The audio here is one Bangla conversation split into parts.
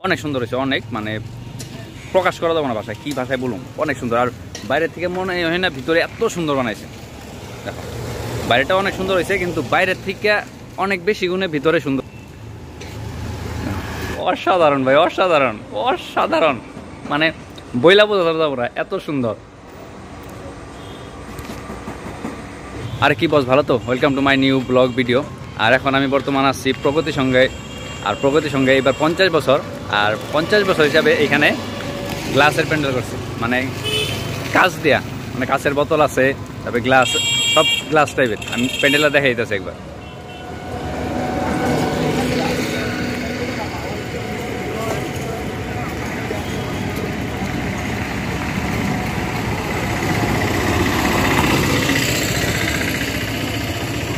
অনেক সুন্দর হয়েছে, অনেক মানে প্রকাশ করা যাবে না ভাষায়, কি ভাষায় বলুন, অনেক সুন্দর। আর বাইরের থেকে মনে হয় না ভিতরে এত সুন্দর বানাইছে। দেখো বাইরেটা অনেক সুন্দর হয়েছে, কিন্তু বাইরের থেকে অনেক বেশি গুণে ভিতরে সুন্দর। অসাধারণ ভাই, অসাধারণ অসাধারণ, মানে বইলা বোঝা যাবে না, এত সুন্দর। আর কি বস, ভালো তো? Welcome to my new blog video. আর এখন আমি বর্তমান আসছি প্রগতি সঙ্গে। আর প্রগতি সঙ্গে এবার 50 বছর, আর 50 বছর হিসাবে এখানে গ্লাসের প্যান্ডেল করছে, মানে কাঁচ দেয়া, মানে কাঁচের বোতল আছে, তারপরে গ্লাস, সব গ্লাস টাইপের। আমি প্যান্ডেলটা দেখাই দিতেছি একবার।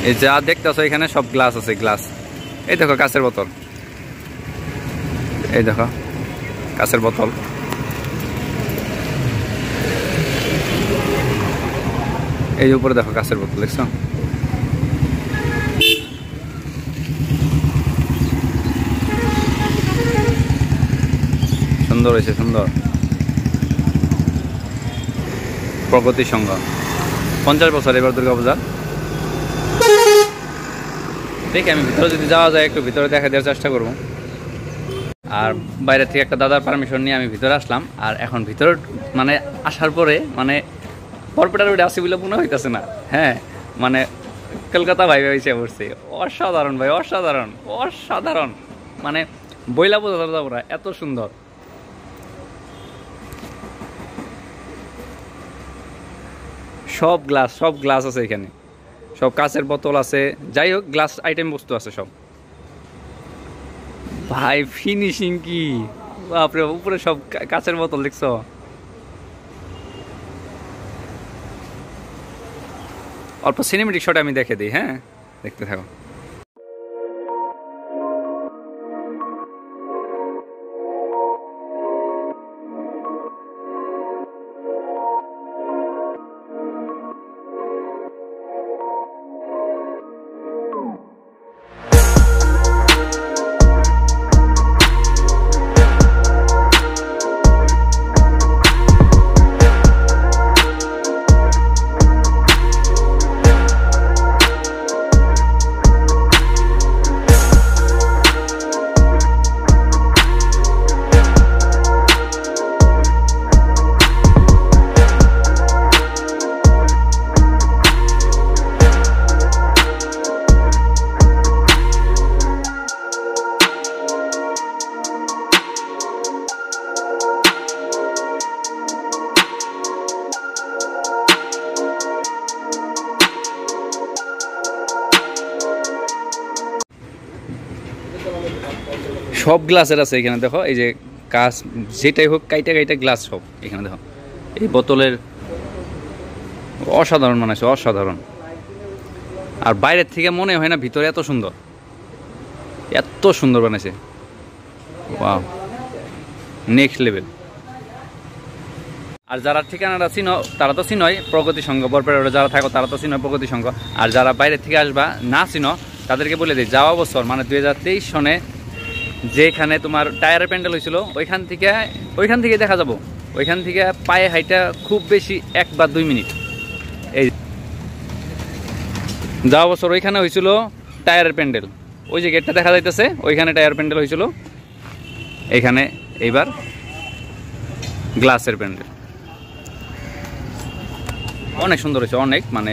এই যা দেখতেছো এখানে সব গ্লাস আছে, গ্লাস। এই দেখো কাঁচের বোতল, এই দেখো কাঁচের বোতল। এই উপরে দেখো কাঁচের বোতল, দেখছো? সুন্দর হয়েছে, সুন্দর। প্রগতি সংঘ 50 বছর এবার দুর্গাপূজা। দেখি আমি ভিতরে যদি যাওয়া যায় একটু ভিতরে দেখা দেওয়ার চেষ্টা করবো। আর বাইরে থেকে একটা দাদার পারমিশন নিয়ে আমি ভিতরে আসলাম। আর এখন ভিতরে মানে আসার পরে মানে বরপেটার রোডে আসি বলে মনে হইতেছে না। হ্যাঁ, মানে কলকাতা ভাই হয়েছে পড়ছে। অসাধারণ ভাই, অসাধারণ অসাধারণ, মানে বইলা বোঝা যাবে না, এত সুন্দর। সব গ্লাস, সব গ্লাস আছে এখানে, সব কাঁচের বোতল আছে, যাই হোক গ্লাস আইটেম বস্তু আছে সব। ভাই ফিনিশিং কি বাপরে, উপরে সব কাঁচের বোতল, দেখছো? অল্প সিনেমেটিক শট আমি দেখে দিই, হ্যাঁ দেখতে থাকো। সব গ্লাসের আছে এখানে, দেখো এই যে কাঁচ যেটাই হোক, কাইটা কাইটা গ্লাস সব এখানে দেখো। এই বোতলের অসাধারণ বানাইছে, অসাধারণ। আর বাইরের থেকে মনে হয় না ভিতরে এত সুন্দর, এত সুন্দর বানাইছে। Wow, next level. আর যারা ঠিকানাটা চিনো তারা তো চিনোই, প্রগতি সংঘ বরপেটা যারা থাকো তারা তো চিনোই প্রগতি সংঘ। আর যারা বাইরের থেকে আসবা না চিনো তাদেরকে বলে দিই, যাওয়া বছর মানে 2023 সনে যেখানে তোমার টায়ারের প্যান্ডেল হয়েছিল, ওইখান থেকে দেখা যাবো। ওইখান থেকে পায়ে হাইটা খুব বেশি 1 বা 2 মিনিট। এই যাওয়া বছর ওইখানে হয়েছিল টায়ারের প্যান্ডেল, ওই যে গেটটা দেখা যাইতেছে ওইখানে টায়ার প্যান্ডেল হয়েছিল। এইখানে এইবার গ্লাসের প্যান্ডেল। অনেক সুন্দর হয়েছে, অনেক মানে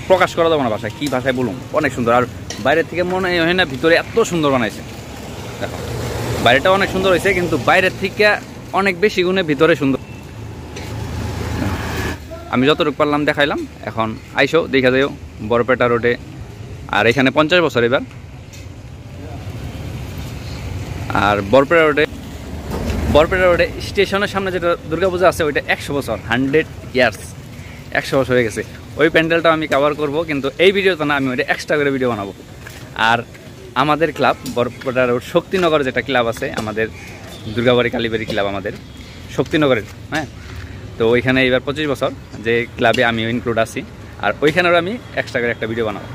প্রকাশ করা যাবে না ভাষায়, কি ভাষায় বলুন, অনেক সুন্দর। আর বাইরের থেকে মনে হয় না ভিতরে এত সুন্দর বানাইছে। দেখো বাইরেটা অনেক সুন্দর হয়েছে, কিন্তু বাইরের থেকে অনেক বেশি গুণে ভিতরে সুন্দর। আমি যতটুকু পারলাম দেখাইলাম। এখন আইসো দেখা যাও বরপেটা রোডে। আর এখানে 50 বছর এবার। আর বরপেটা রোডে স্টেশনের সামনে যেটা দুর্গাপূজা আছে ওইটা 100 বছর, 100 ইয়ার্স, 100 বছর হয়ে গেছে। ওই প্যান্ডেলটাও আমি কভার করব, কিন্তু এই ভিডিওতে না, আমি ওইটা এক্সট্রা করে ভিডিও বানাবো। আর আমাদের ক্লাব বরপেটা রোড শক্তিনগর যেটা ক্লাব আছে, আমাদের দুর্গাবাড়ি কালীবাড়ি ক্লাব আমাদের শক্তিনগরের, হ্যাঁ, তো ওইখানে এবার 25 বছর, যে ক্লাবে আমিও ইনক্লুড আছি। আর ওইখানেও আমি এক্সট্রা করে একটা ভিডিও বানাবো।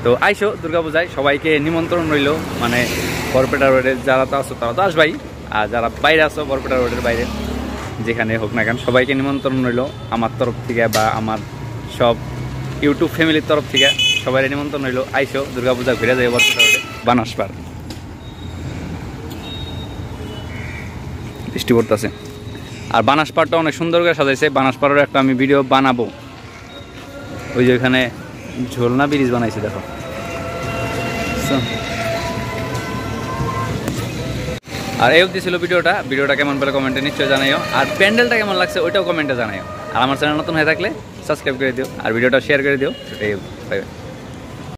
তো আইসো দুর্গাপূজায়, সবাইকে নিমন্ত্রণ রইল। মানে বরপেটা রোডে যারা তো আছো তারা তো আসবাই, আর যারা বাইরে আছো বরপেটা রোডের বাইরে যেখানে হোক না কেন সবাইকে নিমন্ত্রণ রইল আমার তরফ থেকে বা আমার সব ইউটিউব ফ্যামিলির তরফ থেকে সবাই নিমন্ত্রণ রইল আইসো দুর্গাপূজা ঘুরে যাবে বরপেটা রোডে বানাসপাড় বৃষ্টি পড়তেছে আর বানাসপাড়টা অনেক সুন্দর করে সাজাইছে বানাসপাড়ের একটা আমি ভিডিও বানাবো ওই যে ওইখানে ঝোলনা ব্রিজ বানাইছে দেখো আর এই অবধি ছিল ভিডিওটা কেমন পেলে কমেন্টে নিশ্চয়ই জানাইও আর প্যান্ডেলটা কেমন লাগছে ওইটাও কমেন্টে জানাইও আর আমার চ্যানেল নতুন হয়ে থাকলে সাবস্ক্রাইব করে দিও আর ভিডিওটা শেয়ার করে দিও সেটাই